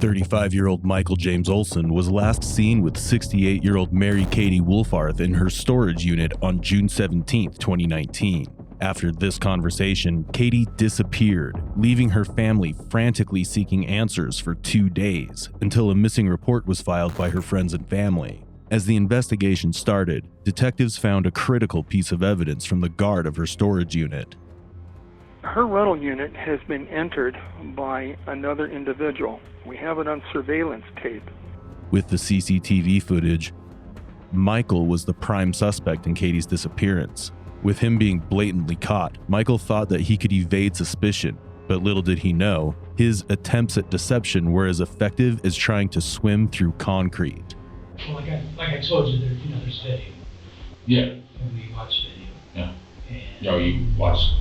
35-year-old Michael James Olson was last seen with 68-year-old Mary Kay Kaitte Wohlfarth in her storage unit on June 17, 2019. After this conversation, Katie disappeared, leaving her family frantically seeking answers for 2 days, until a missing report was filed by her friends and family. As the investigation started, detectives found a critical piece of evidence from the guard of her storage unit. Her rental unit has been entered by another individual. We have it on surveillance tape. With the CCTV footage, Michael was the prime suspect in Katie's disappearance. With him being blatantly caught, Michael thought that he could evade suspicion, but little did he know, his attempts at deception were as effective as trying to swim through concrete. Well, like I told you, there's video. Yeah. And we watched video. Yeah. And No, you watched.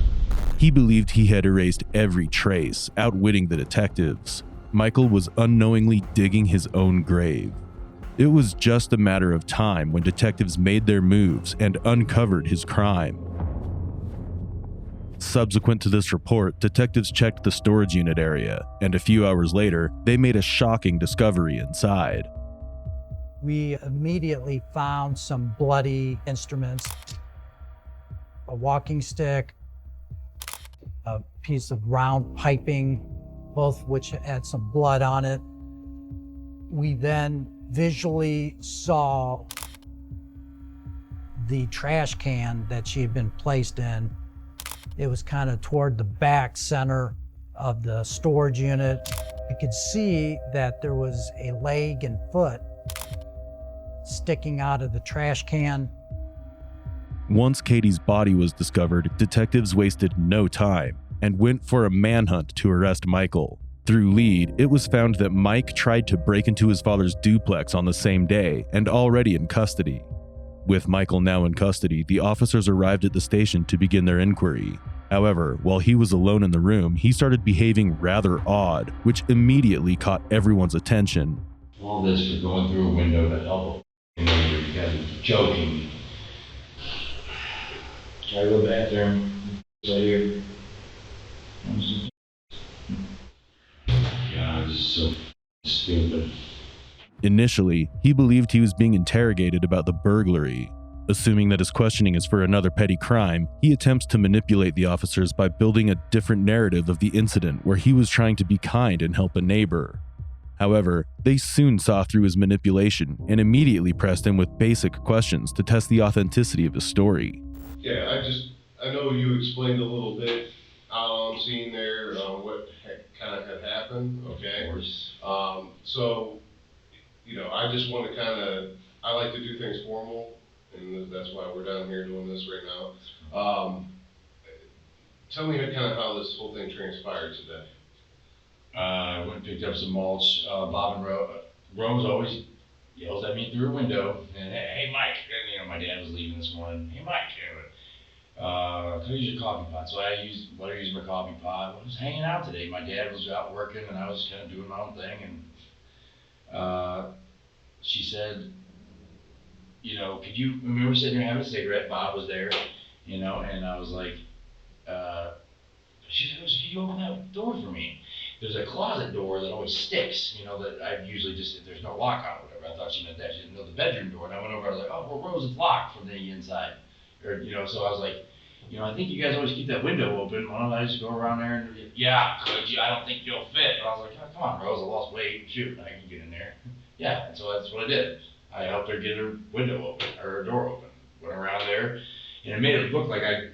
He believed he had erased every trace, outwitting the detectives. Michael was unknowingly digging his own grave. It was just a matter of time when detectives made their moves and uncovered his crime. Subsequent to this report, detectives checked the storage unit area, and a few hours later, they made a shocking discovery inside. We immediately found some bloody instruments, a walking stick, a piece of round piping, both which had some blood on it. We then visually saw the trash can that she had been placed in. It was kind of toward the back center of the storage unit. You could see that there was a leg and foot sticking out of the trash can. Once Katie's body was discovered, detectives wasted no time and went for a manhunt to arrest Michael. Through lead, it was found that Mike tried to break into his father's duplex on the same day and already in custody. With Michael now in custody, the officers arrived at the station to begin their inquiry. However, while he was alone in the room, he started behaving rather odd, which immediately caught everyone's attention. All this for going through a window to help a neighbor. You guys are joking. Try to go bathroom. Right here. God, this is so stupid. Initially, he believed he was being interrogated about the burglary. Assuming that his questioning is for another petty crime, he attempts to manipulate the officers by building a different narrative of the incident where he was trying to be kind and help a neighbor. However, they soon saw through his manipulation and immediately pressed him with basic questions to test the authenticity of his story. Yeah, I know you explained a little bit out on scene there, what kind of had happened, okay? Of course. So, I just want to I like to do things formal, and that's why we're down here doing this right now. Tell me kind of how this whole thing transpired today. I went and picked up some mulch. Bob and Rose always yells at me through a window, and hey Mike, and, my dad was leaving this morning. Hey Mike, can I use your coffee pot? So I used my coffee pot. I was hanging out today. My dad was out working, and I was kind of doing my own thing. And she said, could you? We were sitting there having a cigarette. Bob was there, and I was like, she said, "Can you open that door for me?" There's a closet door that always sticks, that I usually just, if there's no lock on it or whatever. I thought she meant that. She didn't know the bedroom door. And I went over, I was like, oh, well, Rose, it's locked from the inside. Or, so I was like, I think you guys always keep that window open. Why don't I just go around there and, yeah, could you? I don't think you'll fit. And I was like, oh, come on, Rose, I lost weight. Shoot, I can get in there. Yeah, and so that's what I did. I helped her get her window open, or her door open. Went around there, and it made it look like I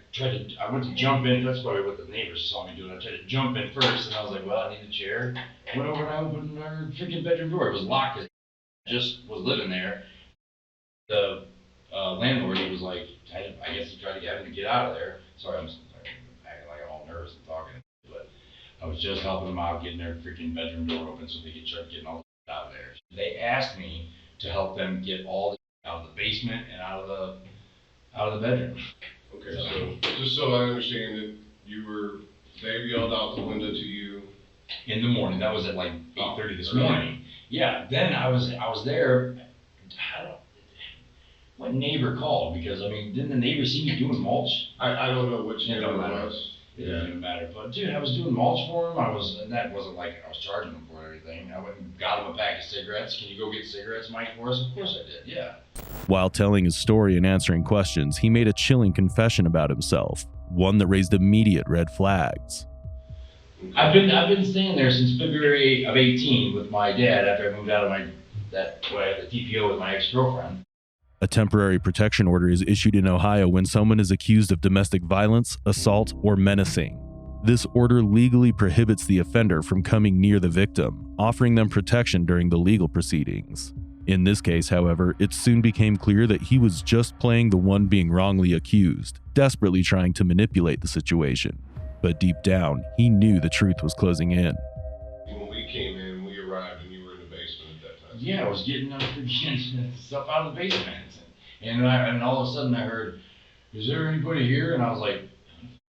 went to jump in. That's probably what the neighbors saw me doing. I tried to jump in first, and I was like, well, I need a chair. Went over and I opened our freaking bedroom door. It was locked. I just was living there. The landlord, he was like, I guess he tried to get him to get out of there. Sorry, I'm acting like I'm all nervous and talking, but I was just helping them out, getting their freaking bedroom door open so they could start getting all the out of there. They asked me to help them get all the out of the basement and out of the bedroom. Okay, so just so I understand it, they yelled out the window to you in the morning. That was at like 8:30 this morning. Yeah. Then I was there. What neighbor called? Because didn't the neighbor see me doing mulch? I don't know which neighbor it was. It doesn't even matter. But dude, I was doing mulch for him. And that wasn't like I was charging him for everything. I went and got him a pack of cigarettes. Can you go get cigarettes, Mike, for us? Of course I did, yeah. While telling his story and answering questions, he made a chilling confession about himself, one that raised immediate red flags. I've been staying there since February of 18 with my dad after I moved out of the TPO with my ex-girlfriend. A temporary protection order is issued in Ohio when someone is accused of domestic violence, assault, or menacing. This order legally prohibits the offender from coming near the victim, offering them protection during the legal proceedings. In this case, however, it soon became clear that he was just playing the one being wrongly accused, desperately trying to manipulate the situation. But deep down, he knew the truth was closing in. When we came in, we arrived and you were in the basement at that time. Yeah, I was getting stuff out of the basement. And all of a sudden I heard, "Is there anybody here?" And I was like,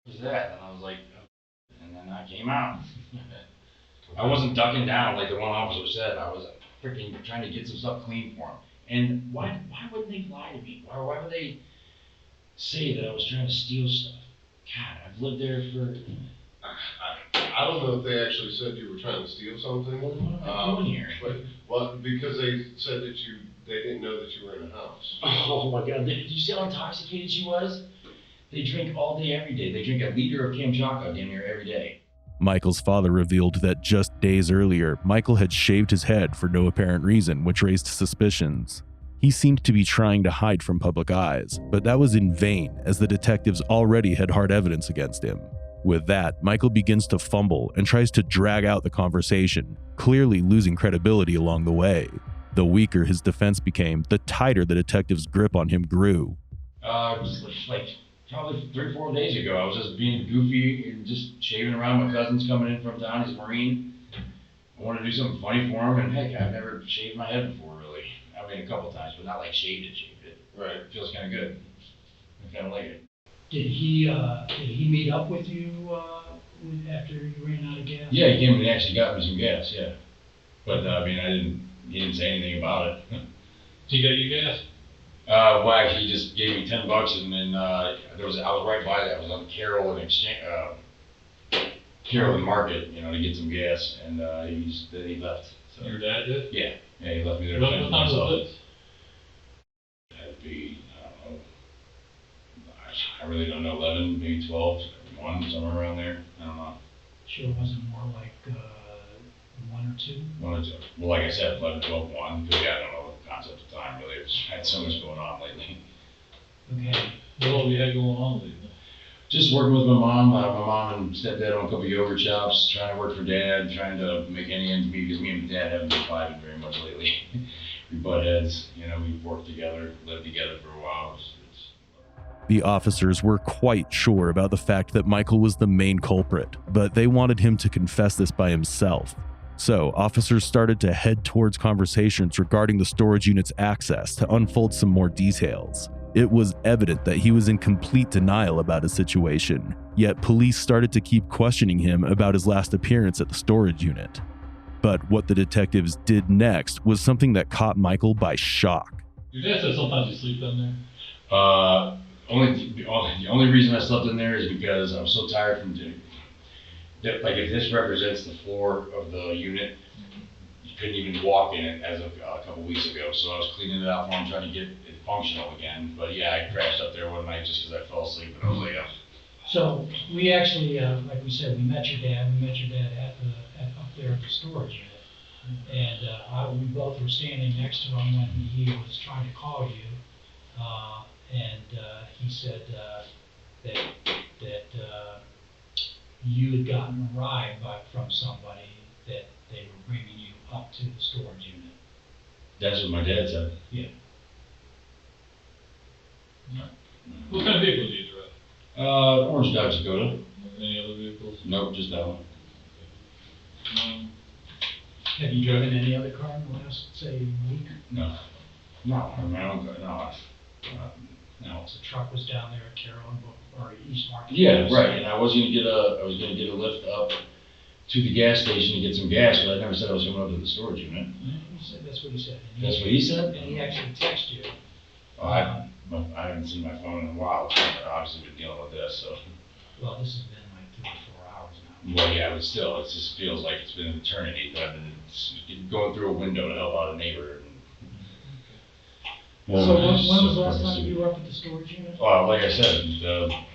"What is that?" And I was like, and then I came out. I wasn't ducking down like the one officer said. I was freaking trying to get some stuff clean for him. And why wouldn't they lie to me? Why would they say that I was trying to steal stuff? God, I've lived there for... I don't know if they actually said you were trying to steal something. What am I doing here? Because they said that they didn't know that you were in the house. Oh my God, did you see how intoxicated she was? They drink all day, every day. They drink a liter of Kamchatka damn near every day. Michael's father revealed that just days earlier, Michael had shaved his head for no apparent reason, which raised suspicions. He seemed to be trying to hide from public eyes, but that was in vain as the detectives already had hard evidence against him. With that, Michael begins to fumble and tries to drag out the conversation, clearly losing credibility along the way. The weaker his defense became, the tighter the detective's grip on him grew. It was like probably 3 or 4 days ago. I was just being goofy and just shaving around. My cousin's coming in from town. He's a Marine. I wanted to do something funny for him, and heck, I've never shaved my head before, really. I mean, a couple times, but not like shaved it. Right. It feels kind of good. I kind of like it. Did he meet up with you after you ran out of gas? Yeah, he came and actually got me some gas, yeah. But, he didn't say anything about it. Did he get you gas? Well, actually, he just gave me $10, and then I was right by that. I was on Carroll and Market, to get some gas, and then he left. So. Your dad did? Yeah, he left me there. What time was this? It had to be, I don't know. I really don't know, 11, maybe 12, 1, somewhere around there. I don't know. Sure, it wasn't more like 1 or 2? 1 or 2. Well, like I said, 11, 12, 1. Because, I don't know the concept of time, really. I had so much going on lately. Okay. What all you had going on lately? Just working with my mom. My mom and stepdad own a couple of yogurt shops, trying to work for dad, trying to make any ends meet, because me and dad haven't been vibing very much lately. We butt heads, we've worked together, lived together for a while. The officers were quite sure about the fact that Michael was the main culprit, but they wanted him to confess this by himself. So, officers started to head towards conversations regarding the storage unit's access to unfold some more details. It was evident that he was in complete denial about his situation, yet police started to keep questioning him about his last appearance at the storage unit. But what the detectives did next was something that caught Michael by shock. Your dad said sometimes you sleep in there? The only reason I slept in there is because I'm so tired from doing. Like if this represents the floor of the unit, you couldn't even walk in it as of a couple weeks ago. So I was cleaning it out for him, trying to get it functional again. But yeah, I crashed up there one night just because I fell asleep and I was like, oh. So we actually, like we said, we met your dad up there at the storage unit. And we both were standing next to him when he was trying to call you. He said that you had gotten a ride from somebody that they were bringing you up to the storage unit. That's what my dad said. Yeah. What kind of vehicle did you drive? Orange Dodge Dakota. Any other vehicles? Nope, just that one. Have you driven any other car in the last, say, week? No. No, I mean, I don't, no. No. The truck was down there at Carroll or East Market. Yeah, right. And I was gonna get a lift up to the gas station to get some gas, but I never said I was coming up to the storage unit. Yeah, he said that's what he said. That's what he said? And he actually texted you. Oh, I haven't seen my phone in a while. I've obviously been dealing with this, so. Well, this has been like Well, yeah, but still, it just feels like it's been an eternity that I've been going through a window to help out a neighbor. So when was the last time you were up at the storage unit? Like I said,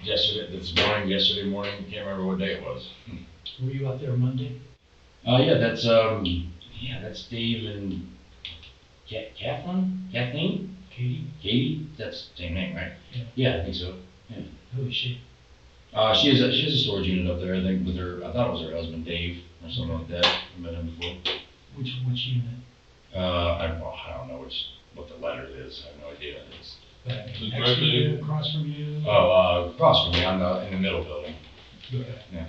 yesterday morning, can't remember what day it was. Were you up there Monday? Yeah, that's Dave and Kathleen? Katie? That's the same name, right? Yeah, I think so. Yeah. Who is she? She has a storage unit up there, I think, I thought it was her husband, Dave, or something like that. I met him before. Which unit? I don't know what the letter is. I have no idea. It's Next to you, across from you? Across from me, in the middle building. Okay. Yeah.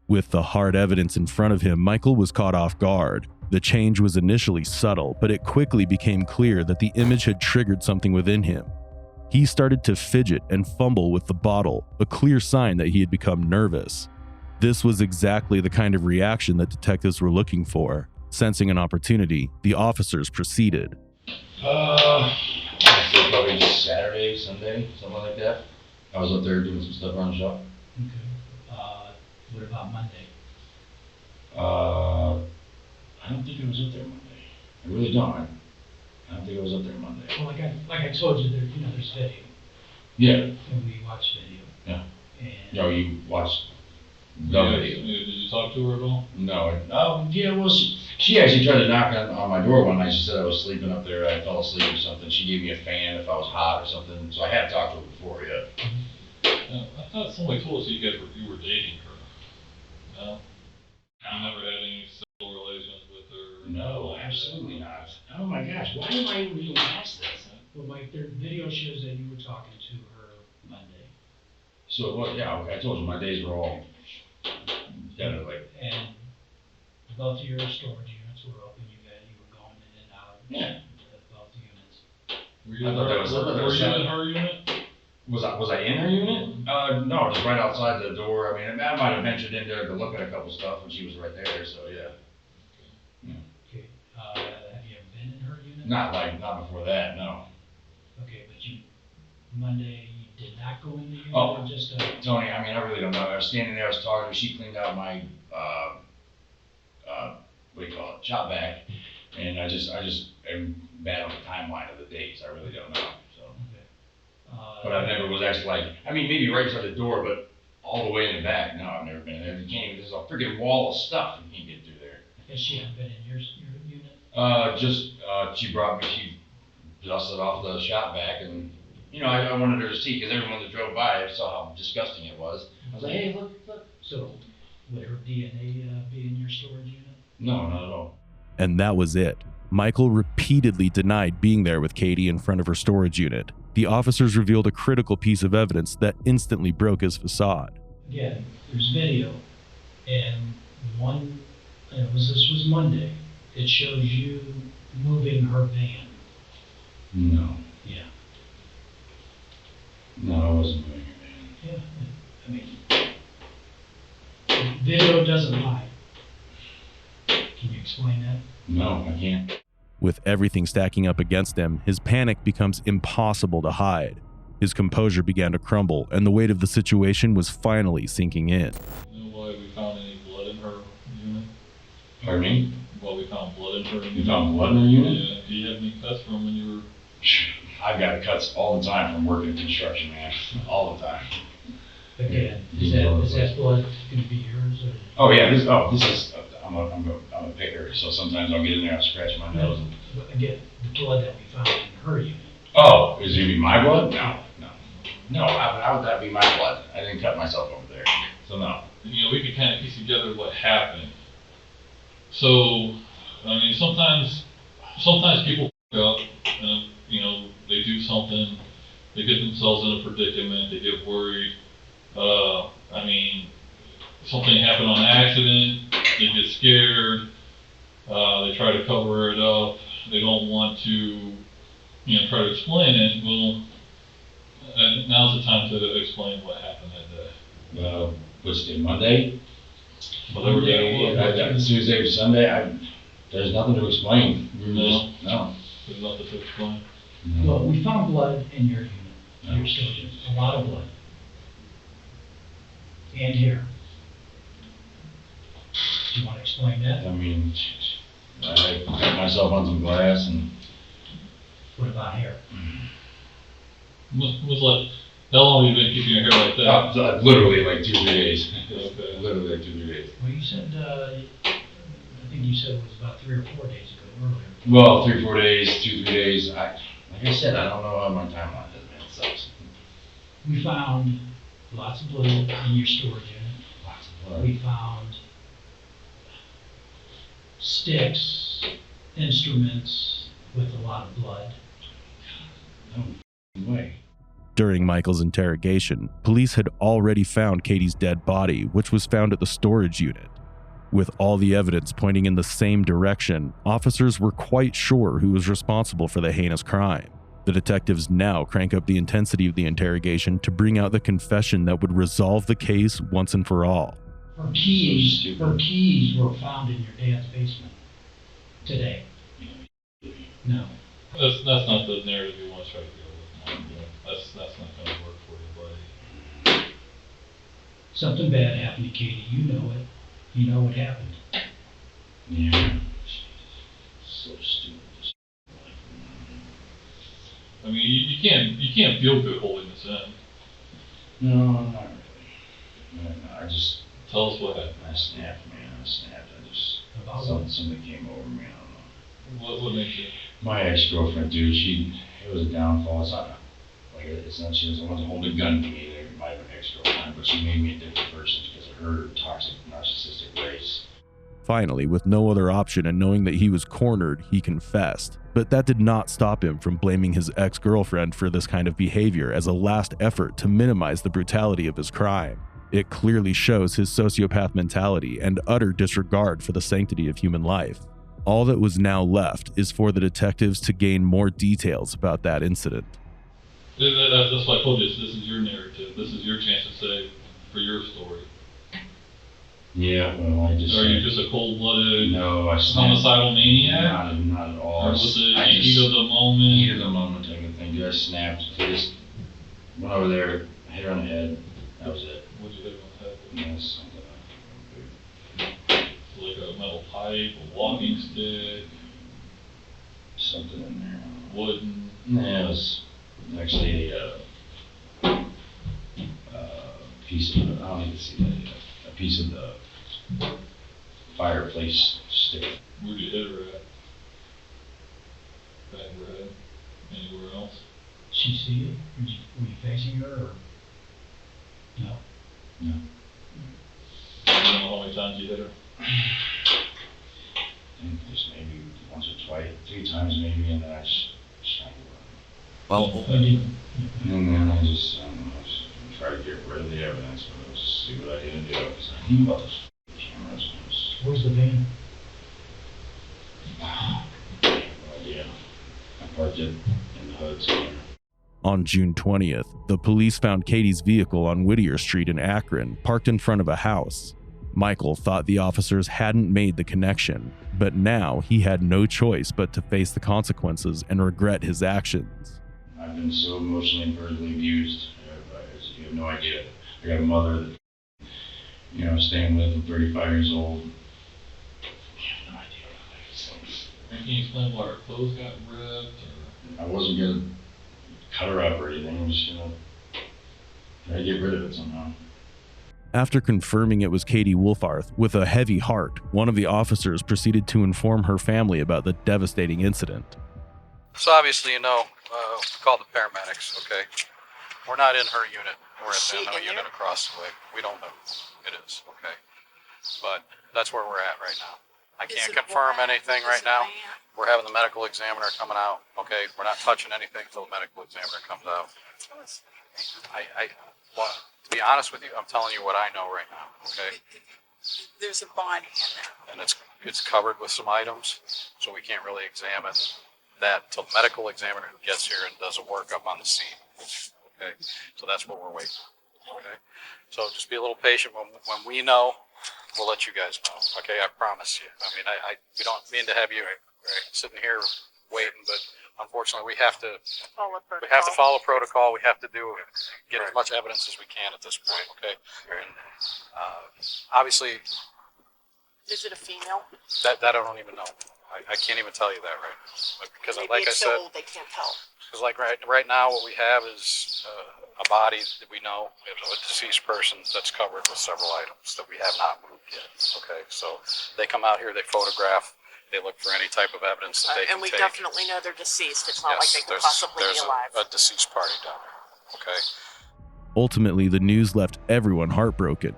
With the hard evidence in front of him, Michael was caught off guard. The change was initially subtle, but it quickly became clear that the image had triggered something within him. He started to fidget and fumble with the bottle, a clear sign that he had become nervous. This was exactly the kind of reaction that detectives were looking for. Sensing an opportunity, the officers proceeded. I'd say probably Saturday, Sunday, something like that. I was up there doing some stuff around the shop. Okay. What about Monday? I don't think I was up there Monday. I really don't. I don't think I was up there Monday. Well, like I told you, there's video. Yeah. And we watched video. Yeah. And No, you watched the video. Did you talk to her at all? No. Yeah, well, she actually tried to knock on my door one night. She said I was sleeping up there. I fell asleep or something. She gave me a fan if I was hot or something. So I had talked to her before, yeah. I thought somebody told us you were dating her. No? You never had any sexual relations with her? No, absolutely not. Oh my gosh, why am I even being asked this? Well, Mike, their video shows that you were talking to her Monday. So, well, yeah, I told you my days were all kind of like, And both of your storage units were open. You were going in and out of yeah. both units. Were you I thought that was- were you in her unit? Was I in her unit? No, just right outside the door. I mean, I might have ventured in there to look at a couple stuff when she was right there, so yeah. Okay. Have you ever been in her unit? Not before that, no. Okay, but Monday, you did not go in the unit? Oh. Or just, Tony, I mean, I really don't know. I was standing there, I was talking to her, she cleaned out my, what do you call it, shop vac. And I just am bad on the timeline of the days. I really don't know, so. okay. But I never was actually like, I mean, maybe right outside the door, but all the way in the back, no, I've never been in there. You can't even, there's a freaking wall of stuff you can't get through there. Has she ever been in your unit? She brought me, she dusted off the shop vac and, I wanted her to see, because everyone that drove by saw how disgusting it was. I was like, hey, look. So, would her DNA be in your storage unit? No, not at all. And that was it. Michael repeatedly denied being there with Katie in front of her storage unit. The officers revealed a critical piece of evidence that instantly broke his facade. Again, there's video, and this was Monday. It shows you moving her van. No. Yeah. No, I wasn't moving her van. Yeah. I mean, video doesn't lie. Can you explain that? No, I can't. With everything stacking up against him, his panic becomes impossible to hide. His composure began to crumble, and the weight of the situation was finally sinking in. You know why we found any blood in her unit? Pardon me? Well, we found blood in her unit. You found blood in her unit? Yeah. Do you have any cuts from when you were? I've got cuts all the time from working in construction, man. All the time. Again, is that blood going to be yours? Or? Oh yeah, this is. I'm a picker, so sometimes I'll get in there and scratch my nose. But again, the blood that we found in her unit. Oh, is it gonna be my blood? No. How would that be my blood? I didn't cut myself over there, so no. We could kind of piece together what happened. So, I mean, sometimes people f*** up, and they do something, they get themselves in a predicament, they get worried. I mean, something happened on accident, they get scared, they try to cover it up, they don't want to, try to explain it. Well, now's the time to explain what happened that day. Which day, Monday? Monday, Tuesday or Sunday, there's nothing to explain. No. There's nothing to explain. No. Well, we found blood in your unit, your storage unit, a lot of blood. And hair. Do you want to explain that? I mean, I cut myself on some glass and. What about hair? Was like, how long have you been keeping your hair like that? Literally like 2-3 days. Okay. Literally like 2-3 days. Well, you said, I think you said it was about 3 or 4 days ago, earlier. Well, 3-4 days, 2-3 days. Like I said, I don't know how my timeline is, man. It sucks. We found lots of blood in your storage unit. Lots of blood. We found sticks, instruments with a lot of blood. No way. During Michael's interrogation, police had already found Katie's dead body, which was found at the storage unit. With all the evidence pointing in the same direction, officers were quite sure who was responsible for the heinous crime. The detectives now crank up the intensity of the interrogation to bring out the confession that would resolve the case once and for all. Her keys were found in your dad's basement today. No. That's not the narrative you want to try to go with. That's not going to work for you, buddy. Something bad happened to Katie. You know it. You know what happened. Yeah. So stupid. I mean, you can't feel good holding this in. No, not really. No, I just. Tell us what happened. I snapped, man. I snapped. About what? Something came over me. I don't know. What makes you? My ex-girlfriend, dude, it was a downfall. It's not she wasn't holding a gun to me. There might have been an ex-girlfriend, but she made me a different person because of her toxic, narcissistic race. Finally, with no other option and knowing that he was cornered, he confessed. But that did not stop him from blaming his ex-girlfriend for this kind of behavior as a last effort to minimize the brutality of his crime. It clearly shows his sociopath mentality and utter disregard for the sanctity of human life. All that was now left is for the detectives to gain more details about that incident. That's why I told you, this is your narrative. This is your chance to say for your story. Yeah, well, I just. Are you just a cold-blooded, no, homicidal maniac? Not at all. Or was it heat of the moment? Heat of the moment type of thing. I snapped. I just went over there, hit her on the head. That was it. What'd you hit on the head with? Yes, Like a metal pipe, a walking stick, something in there. wooden. Yeah, it was actually a piece of the, I don't even see that yet. A piece of the fireplace stick. Where'd you hit her at? Back of her head? Anywhere else? Did she see you? Were you facing her or? No. You don't know how many times you hit her? I think just maybe once or twice, 3 times maybe, and then I just strangled her. Well, And then I just tried to get rid of the evidence, but let's see what I didn't do. Because I knew about those cameras. Where's the van? No idea. I parked it in the hood somewhere. On June 20th, the police found Katie's vehicle on Whittier Street in Akron, parked in front of a house. Michael thought the officers hadn't made the connection, but now he had no choice but to face the consequences and regret his actions. I've been so emotionally and verbally abused. You have no idea. I got a mother that, staying with, I'm 35 years old. You have no idea. Can you explain why her clothes got ripped? I wasn't gonna cut her up or anything. I'm just gonna try to get rid of it somehow. After confirming it was Kaitte Wohlfarth, with a heavy heart, one of the officers proceeded to inform her family about the devastating incident. So obviously, call the paramedics, okay? We're not in her unit. We're in the unit across the way. We don't know who it is, okay? But that's where we're at right now. I can't confirm anything right now. We're having the medical examiner coming out, okay? We're not touching anything until the medical examiner comes out. Well, to be honest with you, I'm telling you what I know right now, okay? There's a body in there. And it's covered with some items, so we can't really examine that till the medical examiner gets here and does a workup on the scene. Okay, so that's what we're waiting for. Okay, so just be a little patient. When we know, we'll let you guys know. Okay, I promise you. I mean, we don't mean to have you sitting here waiting, but unfortunately, we have to follow protocol. We have to get as much evidence as we can at this point. Okay, and obviously, Is it a female? That I don't even know. I can't even tell you that right. Because Maybe like I it's said, so old they can't tell. because like right now what we have is a body that we know, a deceased person that's covered with several items that we have not moved yet. Okay, so they come out here, they photograph, they look for any type of evidence that they can And we take. definitely know they're deceased. It's not like they could there's possibly be alive. a deceased party down there. Okay. Ultimately, the news left everyone heartbroken.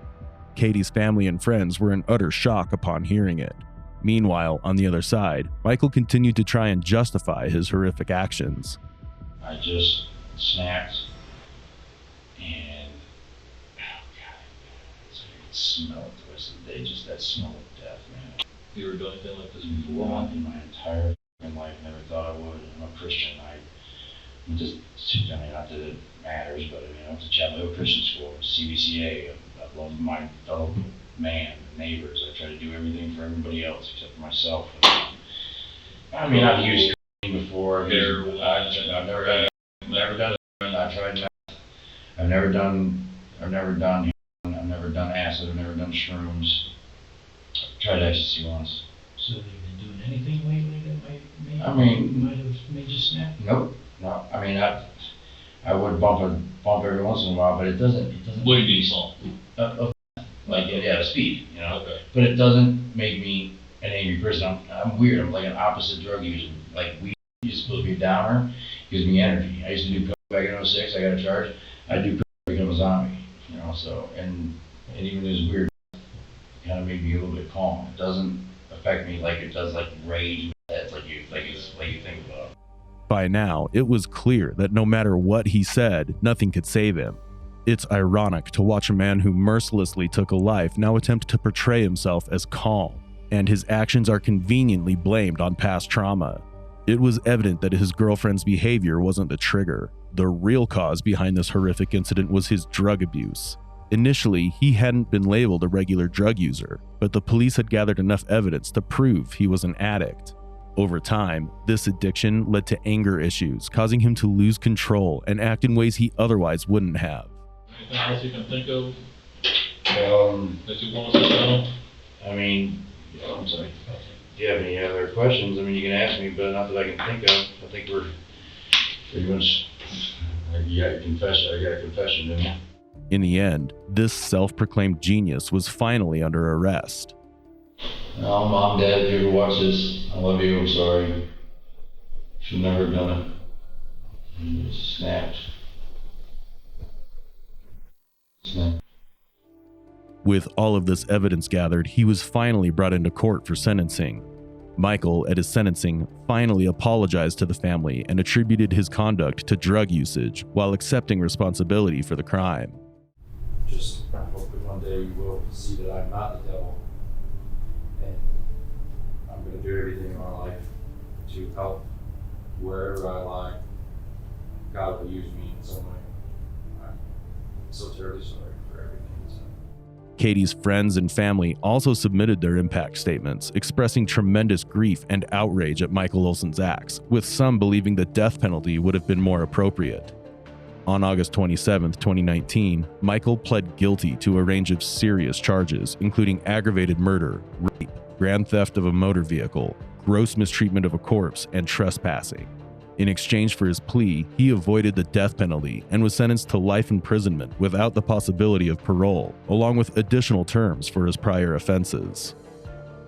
Katie's family and friends were in utter shock upon hearing it. Meanwhile, on the other side, Michael continued to try and justify his horrific actions. I just snapped, and oh god, I could smell it the rest of the day, just that smell of death, man. You ever done anything like this Before, before? in my entire life, never thought I would. I'm a Christian. I'm just, I mean, not that it matters, but I mean, I went to Chapel Hill Christian School, CBCA. I love my fellow man, neighbors. I try to do everything for everybody else except for myself. I mean, I've used cocaine before. I've never done it. I've tried meth. I've never done heroin. I've never done acid. I've never done shrooms. I've tried ecstasy once. So have you been doing anything lately that I mean, might have made you snap? Nope. No. I mean, I would bump every once in a while, but it doesn't. What do you mean, salt? Like speed, you know. Okay. But it doesn't make me an angry person. I'm weird. I'm like an opposite drug user. Like weed is supposed to be a downer, gives me energy. I used to do coke back in 06. I got a charge. I do coke to become a zombie, you know. So and even this weird kind of made me a little bit calm. It doesn't affect me like it does like rage. It's like you think about. By now, it was clear that no matter what he said, nothing could save him. It's ironic to watch a man who mercilessly took a life now attempt to portray himself as calm, and his actions are conveniently blamed on past trauma. It was evident that his girlfriend's behavior wasn't the trigger. The real cause behind this horrific incident was his drug abuse. Initially, he hadn't been labeled a regular drug user, but the police had gathered enough evidence to prove he was an addict. Over time, this addiction led to anger issues, causing him to lose control and act in ways he otherwise wouldn't have. Anything else you can think of that you want us to know? I mean, I'm sorry. Do you have any other questions? I mean, you can ask me, but not that I can think of. I think we're pretty much. You got your confession. I got a confession, didn't you? In the end, this self-proclaimed genius was finally under arrest. No, Mom, Dad, if you ever watch this, I love you. I'm sorry. Should never have done it. You just snapped. With all of this evidence gathered, he was finally brought into court for sentencing. Michael, at his sentencing, finally apologized to the family and attributed his conduct to drug usage while accepting responsibility for the crime. Just hopefully one day you will see that I'm not the devil, and I'm going to do everything in my life to help wherever I lie. God will use me in some way. I'm so terribly sorry for everything that's happened. Katie's friends and family also submitted their impact statements, expressing tremendous grief and outrage at Michael Olson's acts, with some believing the death penalty would have been more appropriate. On August 27, 2019, Michael pled guilty to a range of serious charges, including aggravated murder, rape, grand theft of a motor vehicle, gross mistreatment of a corpse, and trespassing. In exchange for his plea, he avoided the death penalty and was sentenced to life imprisonment without the possibility of parole, along with additional terms for his prior offenses.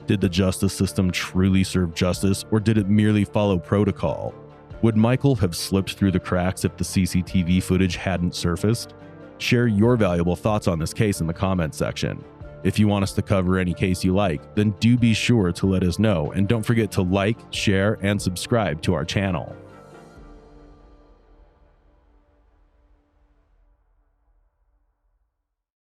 Did the justice system truly serve justice, or did it merely follow protocol? Would Michael have slipped through the cracks if the CCTV footage hadn't surfaced? Share your valuable thoughts on this case in the comments section. If you want us to cover any case you like, then do be sure to let us know, and don't forget to like, share, and subscribe to our channel.